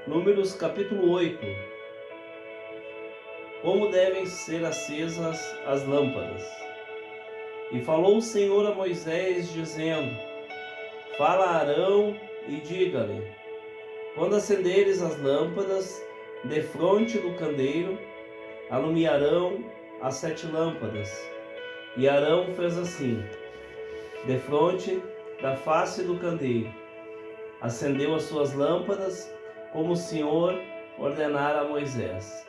Números capítulo 8. Como devem ser acesas as lâmpadas? E falou o Senhor a Moisés, dizendo: Fala a Arão e diga-lhe: Quando acenderes as lâmpadas defronte do candeeiro, alumiarão as 7 lâmpadas. E Arão fez assim, defronte da face do candeeiro. Acendeu as suas lâmpadas, como o Senhor ordenara a Moisés.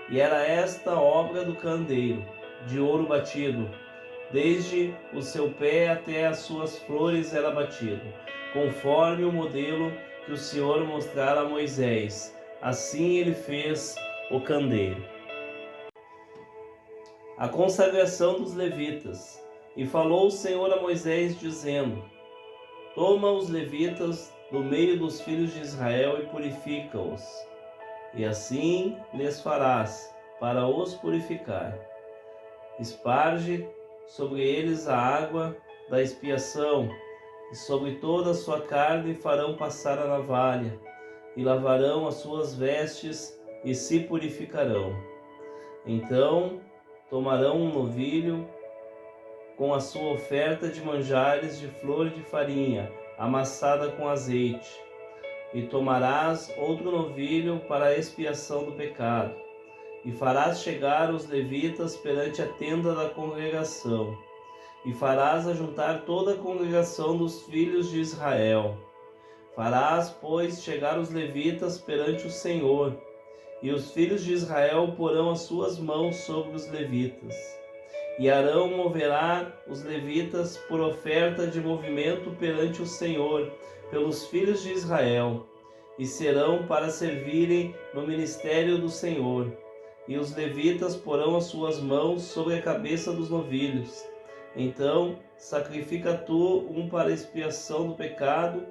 E era esta a obra do candeeiro, de ouro batido, desde o seu pé até as suas flores era batido, conforme o modelo que o Senhor mostrara a Moisés. Assim ele fez o candeeiro. A consagração dos levitas. E falou o Senhor a Moisés, dizendo: Toma os levitas do meio dos filhos de Israel e purifica-os. E assim lhes farás, para os purificar. Esparge sobre eles a água da expiação, e sobre toda a sua carne farão passar a navalha, e lavarão as suas vestes, e se purificarão. Então tomarão um novilho com a sua oferta de manjares de flor de farinha, amassada com azeite, e tomarás outro novilho para a expiação do pecado, e farás chegar os levitas perante a tenda da congregação, e farás ajuntar toda a congregação dos filhos de Israel. Farás, pois, chegar os levitas perante o Senhor, e os filhos de Israel porão as suas mãos sobre os levitas. E Arão moverá os levitas por oferta de movimento perante o Senhor, pelos filhos de Israel, e serão para servirem no ministério do Senhor. E os levitas porão as suas mãos sobre a cabeça dos novilhos. Então sacrifica tu um para a expiação do pecado,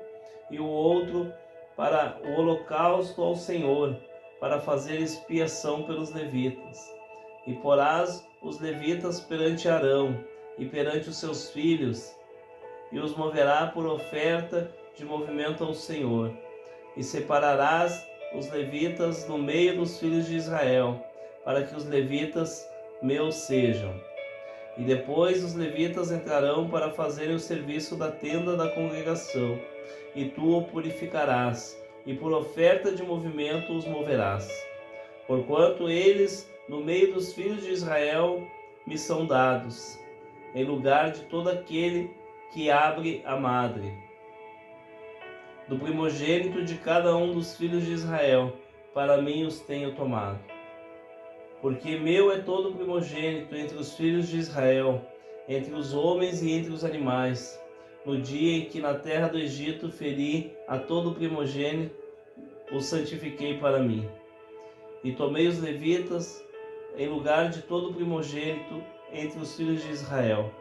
e o outro para o holocausto ao Senhor, para fazer expiação pelos levitas. E porás os levitas perante Arão e perante os seus filhos, e os moverá por oferta de movimento ao Senhor. E separarás os levitas no meio dos filhos de Israel, para que os levitas meus sejam. E depois os levitas entrarão para fazerem o serviço da tenda da congregação, e tu o purificarás, e por oferta de movimento os moverás. Porquanto eles, no meio dos filhos de Israel, me são dados, em lugar de todo aquele que abre a madre. Do primogênito de cada um dos filhos de Israel, para mim os tenho tomado. Porque meu é todo primogênito entre os filhos de Israel, entre os homens e entre os animais. No dia em que na terra do Egito feri a todo primogênito, o santifiquei para mim. E tomei os levitas em lugar de todo primogênito entre os filhos de Israel.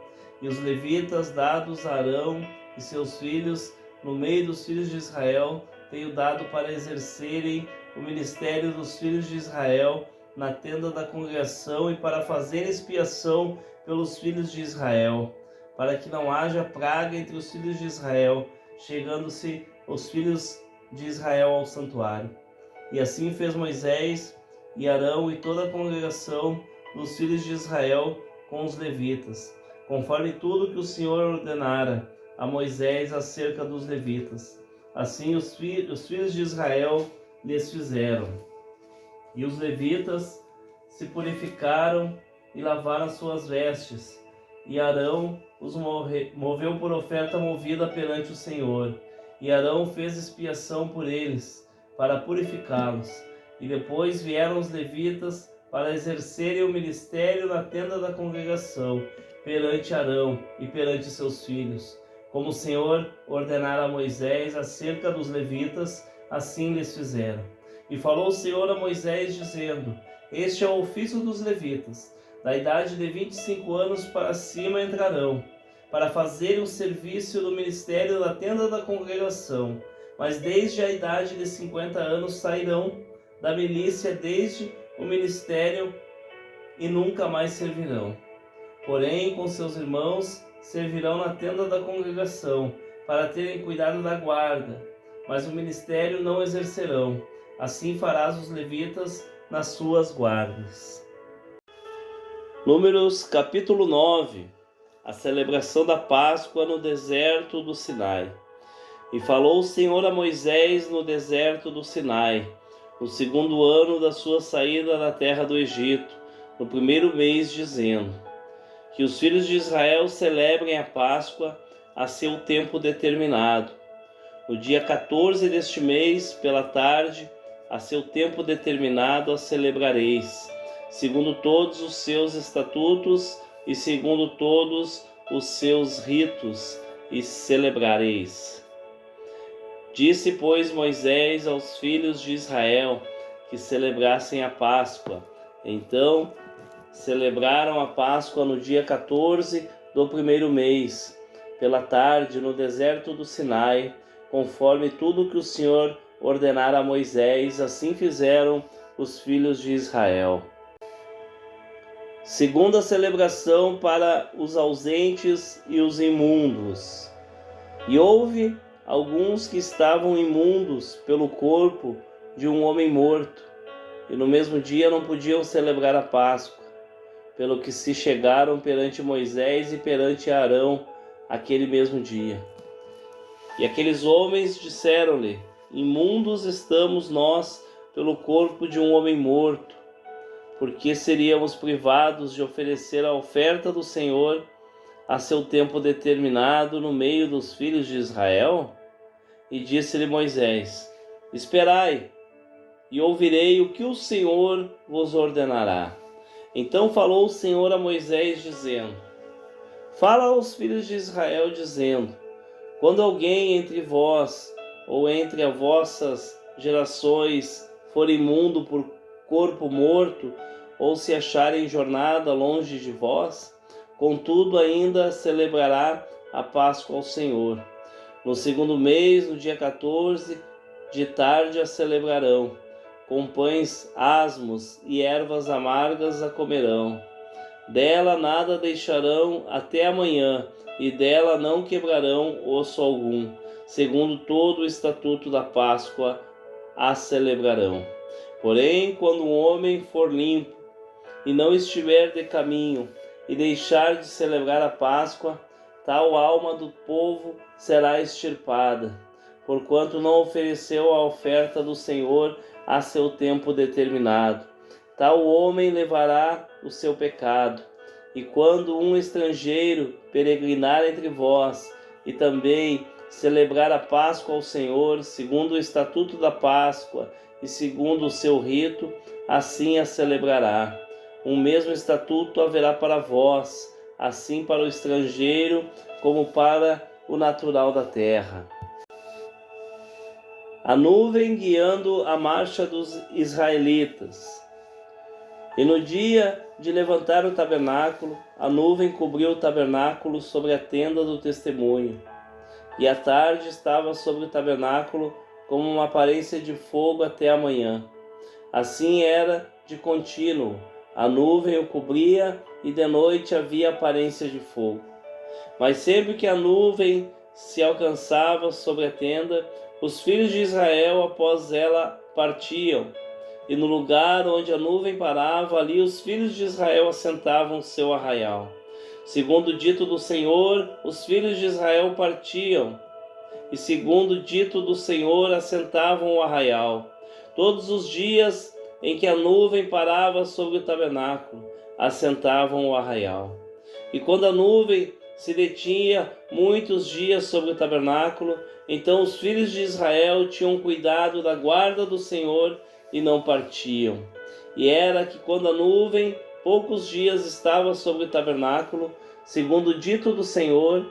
E os levitas dados a Arão e seus filhos, no meio dos filhos de Israel, tenho dado para exercerem o ministério dos filhos de Israel na tenda da congregação e para fazer expiação pelos filhos de Israel, para que não haja praga entre os filhos de Israel, chegando-se os filhos de Israel ao santuário. E assim fez Moisés e Arão e toda a congregação dos filhos de Israel com os levitas, conforme tudo que o Senhor ordenara a Moisés acerca dos levitas. Assim os filhos de Israel lhes fizeram. E os levitas se purificaram e lavaram suas vestes, e Arão os moveu por oferta movida perante o Senhor. E Arão fez expiação por eles, para purificá-los. E depois vieram os levitas para exercerem o ministério na tenda da congregação, perante Arão e perante seus filhos. Como o Senhor ordenara a Moisés acerca dos levitas, assim lhes fizeram. E falou o Senhor a Moisés, dizendo: Este é o ofício dos levitas. Da idade de 25 anos para cima entrarão, para fazerem o serviço do ministério da tenda da congregação. Mas desde a idade de 50 anos sairão da milícia desde o ministério e nunca mais servirão. Porém, com seus irmãos, servirão na tenda da congregação, para terem cuidado da guarda, mas o ministério não exercerão. Assim farás os levitas nas suas guardas. Números capítulo 9. A celebração da Páscoa no deserto do Sinai. E falou o Senhor a Moisés no deserto do Sinai, no segundo ano da sua saída da terra do Egito, no primeiro mês, dizendo: que os filhos de Israel celebrem a Páscoa a seu tempo determinado. No dia 14 deste mês, pela tarde, a seu tempo determinado a celebrareis, segundo todos os seus estatutos e segundo todos os seus ritos, e celebrareis. Disse, pois, Moisés aos filhos de Israel que celebrassem a Páscoa. Então celebraram a Páscoa no dia 14 do primeiro mês, pela tarde, no deserto do Sinai, conforme tudo que o Senhor ordenara a Moisés, assim fizeram os filhos de Israel. Segunda celebração para os ausentes e os imundos. E houve alguns que estavam imundos pelo corpo de um homem morto, e no mesmo dia não podiam celebrar a Páscoa, pelo que se chegaram perante Moisés e perante Arão aquele mesmo dia. E aqueles homens disseram-lhe: imundos estamos nós pelo corpo de um homem morto, porque seríamos privados de oferecer a oferta do Senhor a seu tempo determinado no meio dos filhos de Israel? E disse-lhe Moisés: esperai, e ouvirei o que o Senhor vos ordenará. Então falou o Senhor a Moisés, dizendo: fala aos filhos de Israel, dizendo: quando alguém entre vós ou entre as vossas gerações for imundo por corpo morto, ou se achar em jornada longe de vós, contudo ainda celebrará a Páscoa ao Senhor. No segundo mês, no dia 14, de tarde a celebrarão. Com pães asmos e ervas amargas a comerão. Dela nada deixarão até amanhã, e dela não quebrarão osso algum. Segundo todo o estatuto da Páscoa a celebrarão. Porém, quando um homem for limpo e não estiver de caminho e deixar de celebrar a Páscoa, tal alma do povo será extirpada, porquanto não ofereceu a oferta do Senhor a seu tempo determinado. Tal homem levará o seu pecado. E quando um estrangeiro peregrinar entre vós e também celebrar a Páscoa ao Senhor, segundo o estatuto da Páscoa e segundo o seu rito, assim a celebrará. Um mesmo estatuto haverá para vós, assim para o estrangeiro como para o natural da terra. A nuvem guiando a marcha dos israelitas. E no dia de levantar o tabernáculo, a nuvem cobriu o tabernáculo sobre a tenda do testemunho. E à tarde estava sobre o tabernáculo como uma aparência de fogo até a manhã. Assim era de contínuo. A nuvem o cobria e de noite havia aparência de fogo. Mas sempre que a nuvem se alcançava sobre a tenda, os filhos de Israel após ela partiam. E no lugar onde a nuvem parava, ali os filhos de Israel assentavam seu arraial. Segundo o dito do Senhor, os filhos de Israel partiam, e segundo o dito do Senhor, assentavam o arraial. Todos os dias em que a nuvem parava sobre o tabernáculo, assentavam o arraial. E quando a nuvem se detinha muitos dias sobre o tabernáculo, então os filhos de Israel tinham cuidado da guarda do Senhor e não partiam. E era que quando a nuvem poucos dias estava sobre o tabernáculo, segundo o dito do Senhor,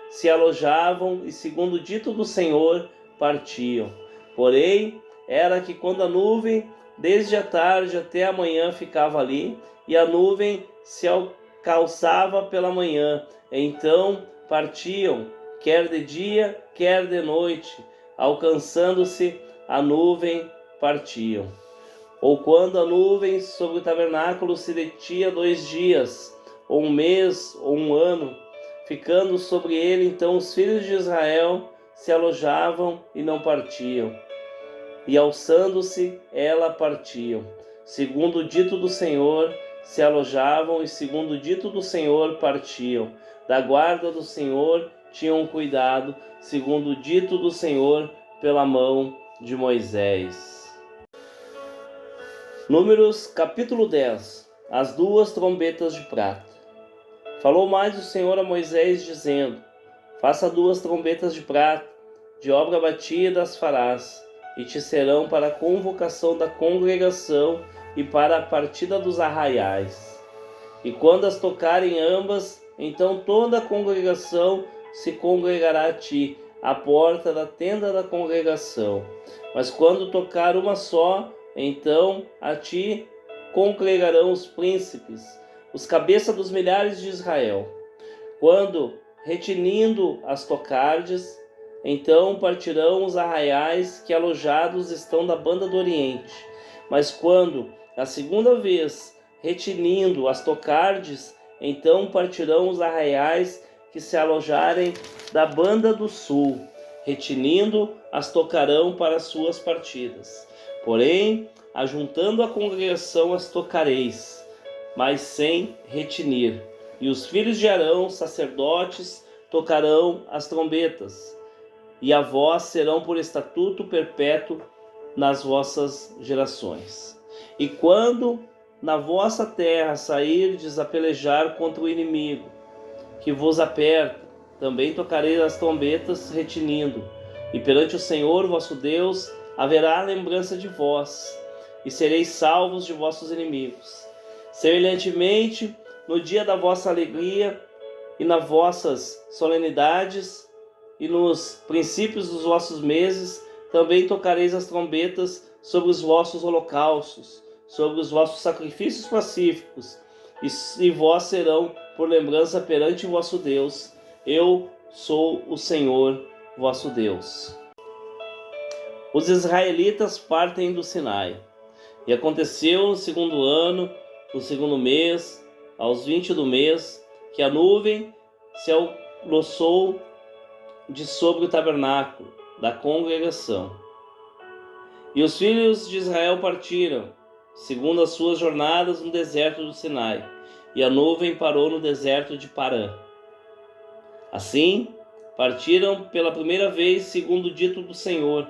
se alojavam e segundo o dito do Senhor partiam. Porém, era que quando a nuvem desde a tarde até a manhã ficava ali, e a nuvem se alcançava pela manhã, então partiam, quer de dia, quer de noite, alcançando-se a nuvem, partiam. Ou quando a nuvem sobre o tabernáculo se detinha 2 dias, ou 1 mês, ou 1 ano, ficando sobre ele, então os filhos de Israel se alojavam e não partiam, e alçando-se ela partiam. Segundo o dito do Senhor, se alojavam, e segundo o dito do Senhor partiam. Da guarda do Senhor tinham cuidado, segundo o dito do Senhor, pela mão de Moisés. Números capítulo 10. As duas trombetas de prata. Falou mais o Senhor a Moisés, dizendo: faça 2 trombetas de prata, de obra batida as farás, e te serão para a convocação da congregação e para a partida dos arraiais. E quando as tocarem ambas, então toda a congregação se congregará a ti, à porta da tenda da congregação. Mas quando tocar uma só, então a ti congregarão os príncipes, os cabeças dos milhares de Israel. Quando retinindo as tocardes, então partirão os arraiais que alojados estão da banda do Oriente. Mas quando, a segunda vez, retinindo as tocardes, então partirão os arraiais que se alojarem da banda do sul. Retinindo, as tocarão para suas partidas. Porém, ajuntando a congregação as tocareis, mas sem retinir. E os filhos de Arão, sacerdotes, tocarão as trombetas, e a vós serão por estatuto perpétuo nas vossas gerações. E quando na vossa terra sairdes a pelejar contra o inimigo, que vos aperta, também tocareis as trombetas retinindo, e perante o Senhor vosso Deus haverá lembrança de vós, e sereis salvos de vossos inimigos. Semelhantemente, no dia da vossa alegria, e nas vossas solenidades, e nos princípios dos vossos meses, também tocareis as trombetas sobre os vossos holocaustos, sobre os vossos sacrifícios pacíficos, e vós serão por lembrança perante o vosso Deus. Eu sou o Senhor vosso Deus. Os israelitas partem do Sinai. E aconteceu no 2º ano, no 2º mês, aos 20 do mês, que a nuvem se alçou de sobre o tabernáculo da congregação. E os filhos de Israel partiram, segundo as suas jornadas, no deserto do Sinai, e a nuvem parou no deserto de Parã. Assim, partiram pela primeira vez, segundo o dito do Senhor,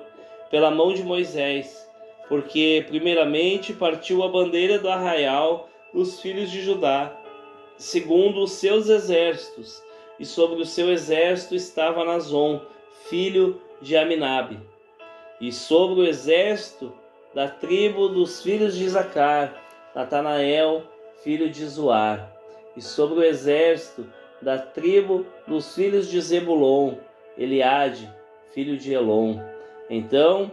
pela mão de Moisés, porque primeiramente partiu a bandeira do arraial dos filhos de Judá, segundo os seus exércitos, e sobre o seu exército estava Nazon, filho de Aminabe, e sobre o exército da tribo dos filhos de Isacar, Natanael, filho de Zuar, e sobre o exército da tribo dos filhos de Zebulon, Eliade, filho de Elon. Então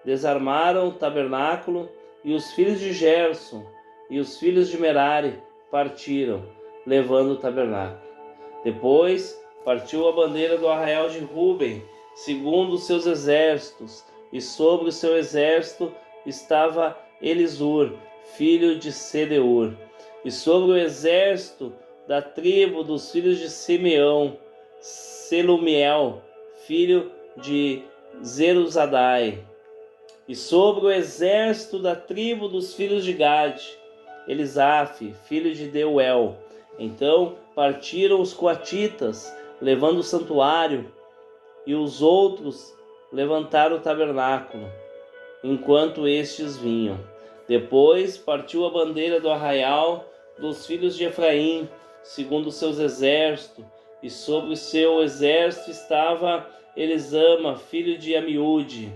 desarmaram o tabernáculo, e os filhos de Gerson e os filhos de Merari partiram, levando o tabernáculo. Depois partiu a bandeira do arraial de Ruben, segundo os seus exércitos, e sobre o seu exército estava Elisur, filho de Sedeur, e sobre o exército da tribo dos filhos de Simeão, Selumiel, filho de Zeruzadai, e sobre o exército da tribo dos filhos de Gade, Elisaf, filho de Deuel. Então partiram os coatitas, levando o santuário, e os outros levantaram o tabernáculo, enquanto estes vinham. Depois partiu a bandeira do arraial dos filhos de Efraim, segundo os seus exércitos, e sobre o seu exército estava Elisama, filho de Amiúde,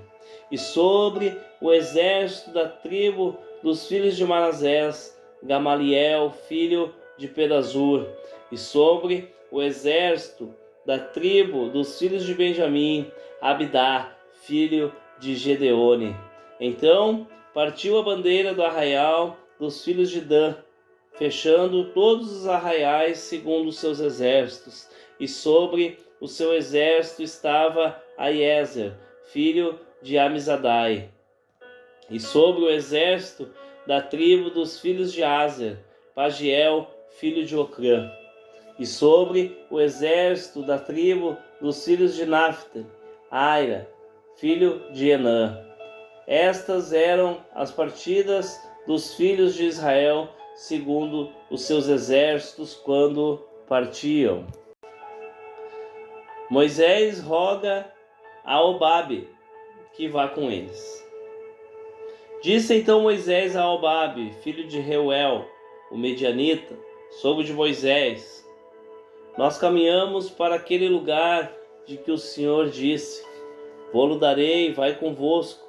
e sobre o exército da tribo dos filhos de Manassés, Gamaliel, filho de Pedazur, e sobre o exército da tribo dos filhos de Benjamim, Abidá, filho de Gedeone. Então partiu a bandeira do arraial dos filhos de Dan, fechando todos os arraiais segundo os seus exércitos, e sobre o seu exército estava Aiezer, filho de Amizadai, e sobre o exército da tribo dos filhos de Aser, Pagiel, filho de Ocrã, e sobre o exército da tribo dos filhos de Naphtali, Aira, filho de Enã. Estas eram as partidas dos filhos de Israel, segundo os seus exércitos, quando partiam. Moisés roga a Obabe que vá com eles. Disse então Moisés a Obabe, filho de Reuel, o medianita, sogro de Moisés: Nós caminhamos para aquele lugar de que o Senhor disse: Vou-lo darei, vai convosco,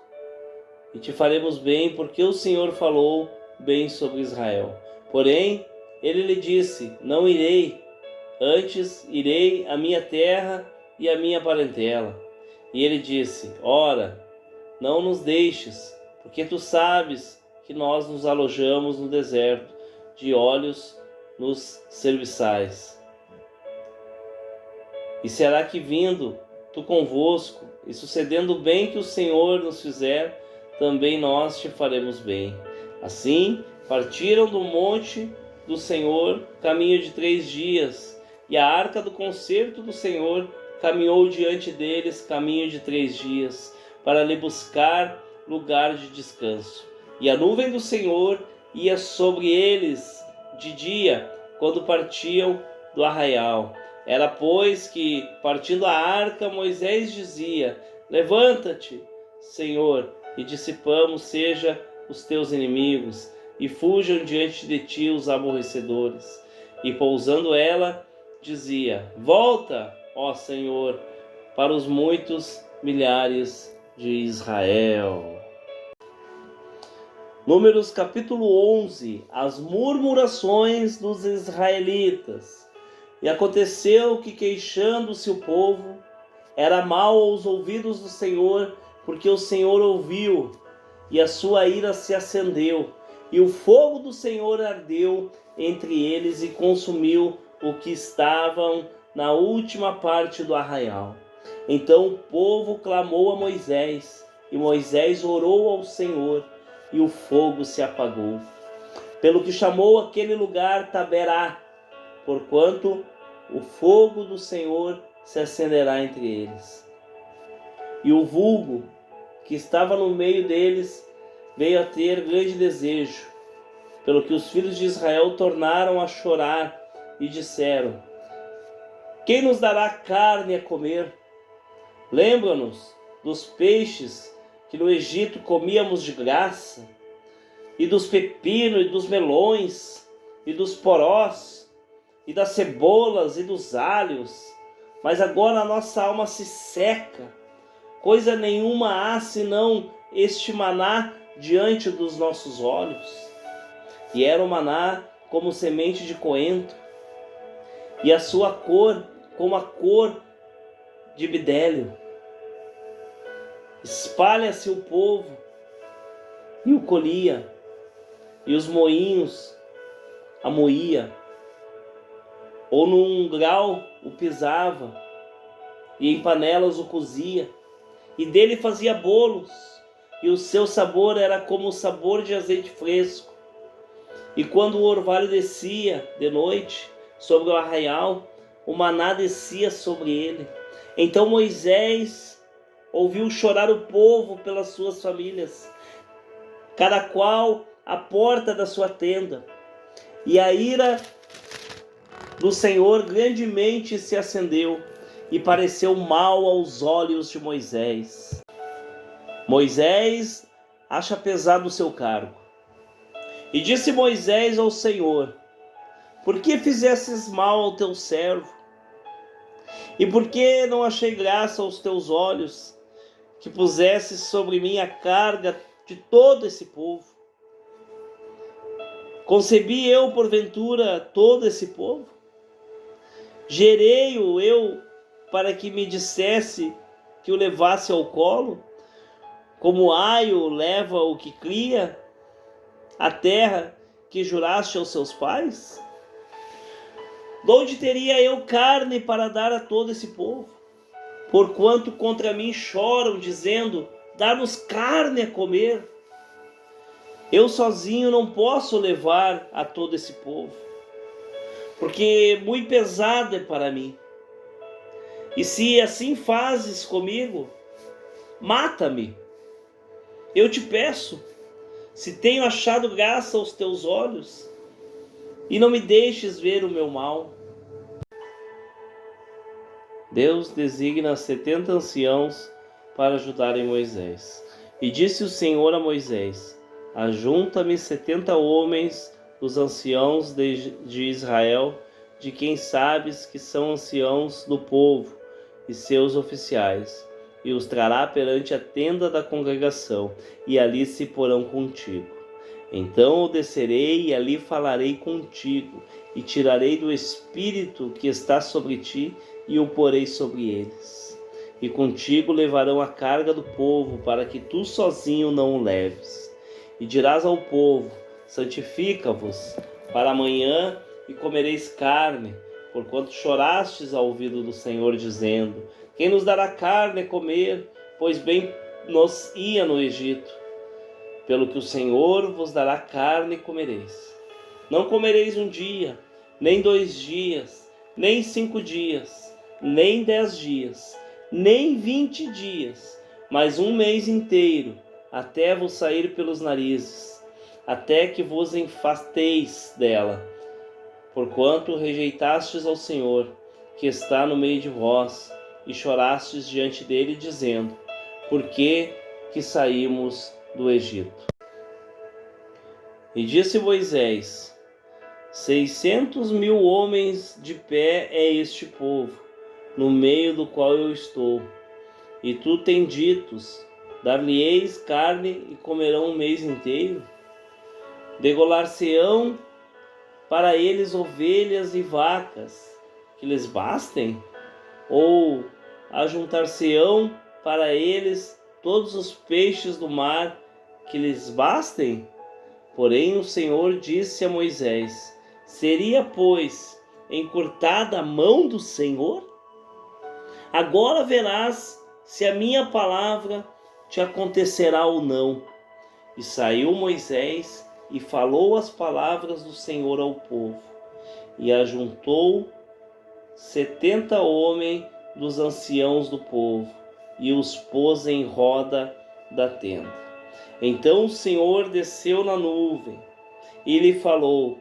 e te faremos bem, porque o Senhor falou bem sobre Israel. Porém, ele lhe disse: Não irei, antes irei à minha terra e à minha parentela. E ele disse: Ora, não nos deixes, porque tu sabes que nós nos alojamos no deserto, de olhos nos serviçais. E será que vindo tu convosco, e sucedendo o bem que o Senhor nos fizer, também nós te faremos bem. Assim, partiram do monte do Senhor, caminho de 3 dias, e a arca do concerto do Senhor caminhou diante deles, caminho de 3 dias, para lhe buscar lugar de descanso. E a nuvem do Senhor ia sobre eles de dia, quando partiam do arraial. Era, pois, que, partindo a arca, Moisés dizia: Levanta-te, Senhor, e dissipamos seja os teus inimigos, e fujam diante de ti os aborrecedores. E pousando ela, dizia: Volta, ó Senhor, para os muitos milhares de Israel. Números capítulo 11. As murmurações dos israelitas. E aconteceu que, queixando-se o povo, era mal aos ouvidos do Senhor, porque o Senhor ouviu, e a sua ira se acendeu, e o fogo do Senhor ardeu entre eles e consumiu o que estavam na última parte do arraial. Então o povo clamou a Moisés, e Moisés orou ao Senhor, e o fogo se apagou. Pelo que chamou aquele lugar Taberá, porquanto o fogo do Senhor se acenderá entre eles. E o vulgo que estava no meio deles veio a ter grande desejo, pelo que os filhos de Israel tornaram a chorar e disseram: Quem nos dará carne a comer? Lembra-nos dos peixes que no Egito comíamos de graça, e dos pepinos e dos melões, e dos porós, e das cebolas e dos alhos. Mas agora a nossa alma se seca, coisa nenhuma há senão este maná diante dos nossos olhos. E era o maná como semente de coentro, e a sua cor como a cor de bidélio. Espalha-se o povo e o colhia, e os moinhos a moía, ou num grau o pisava, e em panelas o cozia, e dele fazia bolos, e o seu sabor era como o sabor de azeite fresco. E quando o orvalho descia de noite sobre o arraial, o maná descia sobre ele. Então Moisés ouviu chorar o povo pelas suas famílias, cada qual à porta da sua tenda. E a ira do Senhor grandemente se acendeu, e pareceu mal aos olhos de Moisés. Moisés acha pesado o seu cargo. E disse Moisés ao Senhor: Por que fizesses mal ao teu servo? E por que não achei graça aos teus olhos, que pusesses sobre mim a carga de todo esse povo? Concebi eu, porventura, todo esse povo? Gerei-o eu para que me dissesse que o levasse ao colo, como aio leva o que cria, a terra que juraste aos seus pais? De onde teria eu carne para dar a todo esse povo? Porquanto contra mim choram, dizendo: Dá-nos carne a comer. Eu sozinho não posso levar a todo esse povo, porque muito pesado é para mim. E se assim fazes comigo, mata-me. Eu te peço, se tenho achado graça aos teus olhos, e não me deixes ver o meu mal. Deus designa 70 anciãos para ajudarem Moisés. E disse o Senhor a Moisés: Ajunta-me 70 homens dos anciãos de Israel, de quem sabes que são anciãos do povo, e seus oficiais, e os trará perante a tenda da congregação, e ali se porão contigo. Então eu descerei e ali falarei contigo, e tirarei do espírito que está sobre ti, e o porei sobre eles. E contigo levarão a carga do povo, para que tu sozinho não o leves. E dirás ao povo: santifica-vos para amanhã, e comereis carne, porquanto chorastes ao ouvido do Senhor, dizendo: quem nos dará carne a comer? Pois bem nos ia no Egito. Pelo que o Senhor vos dará carne e comereis. Não comereis um dia, nem 2 dias, nem 5 dias, nem 10 dias, nem 20 dias, mas 1 mês inteiro, até vos sair pelos narizes, até que vos enfasteis dela. Porquanto rejeitastes ao Senhor, que está no meio de vós, e chorastes diante dele, dizendo: por que saímos do Egito? E disse Moisés: 600.000 homens de pé é este povo, no meio do qual eu estou. E tu tem ditos: dar-lhe-eis carne e comerão 1 mês inteiro? Degolar-se-ão para eles ovelhas e vacas, que lhes bastem? Ou ajuntar-se-ão para eles todos os peixes do mar, que lhes bastem? Porém o Senhor disse a Moisés: seria, pois, encurtada a mão do Senhor? Agora verás se a minha palavra te acontecerá ou não. E saiu Moisés e falou as palavras do Senhor ao povo, e ajuntou 70 homens dos anciãos do povo, e os pôs em roda da tenda. Então o Senhor desceu na nuvem, e lhe falou,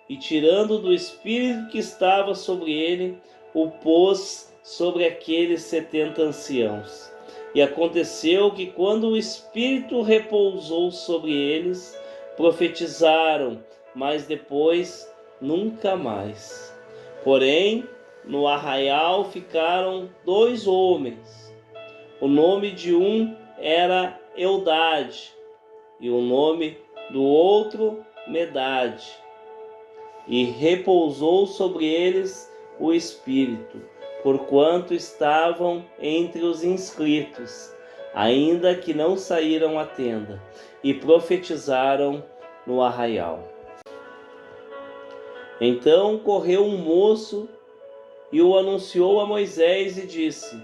e tirando do espírito que estava sobre ele, o pôs sobre aqueles 70 anciãos. E aconteceu que, quando o espírito repousou sobre eles, profetizaram, mas depois nunca mais. Porém, no arraial ficaram 2 homens. O nome de um era Eldade, e o nome do outro Medade. E repousou sobre eles o Espírito, porquanto estavam entre os inscritos, ainda que não saíram à tenda, e profetizaram no arraial. Então correu um moço e o anunciou a Moisés e disse: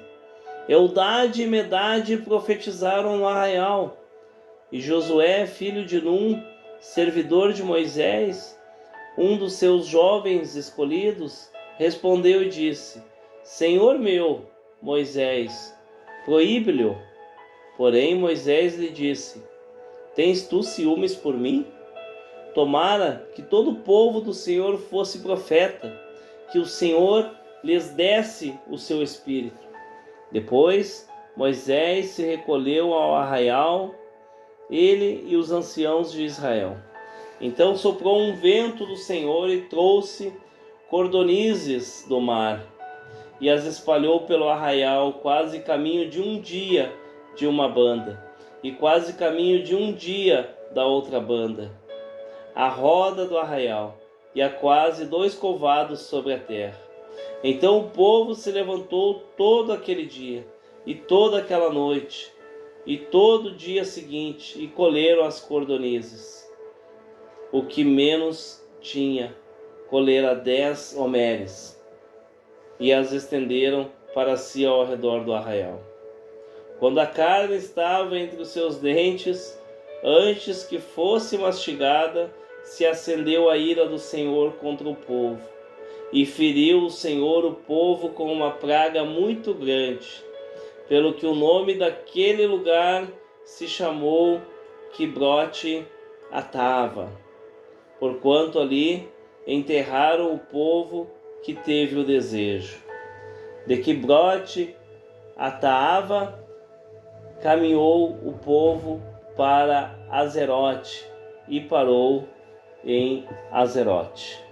Eldade e Medade profetizaram no arraial. E Josué, filho de Num, servidor de Moisés, um dos seus jovens escolhidos, respondeu e disse: Senhor meu, Moisés, proíbe-lhe. Porém Moisés lhe disse: Tens tu ciúmes por mim? Tomara que todo o povo do Senhor fosse profeta, que o Senhor lhes desse o seu espírito. Depois Moisés se recolheu ao arraial, ele e os anciãos de Israel. Então soprou um vento do Senhor e trouxe cordonizes do mar, e as espalhou pelo arraial, quase caminho de 1 dia de uma banda, e quase caminho de 1 dia da outra banda, a roda do arraial, e a quase 2 covados sobre a terra. Então o povo se levantou todo aquele dia, e toda aquela noite, e todo o dia seguinte, e colheram as cordonizes. O que menos tinha, colhera 10 homeres, e as estenderam para si ao redor do arraial. Quando a carne estava entre os seus dentes, antes que fosse mastigada, se acendeu a ira do Senhor contra o povo, e feriu o Senhor o povo com uma praga muito grande, pelo que o nome daquele lugar se chamou Quibrote Atava, porquanto ali enterraram o povo que teve o desejo. De Quibrote Atava caminhou o povo para Azerote e parou em Azerote.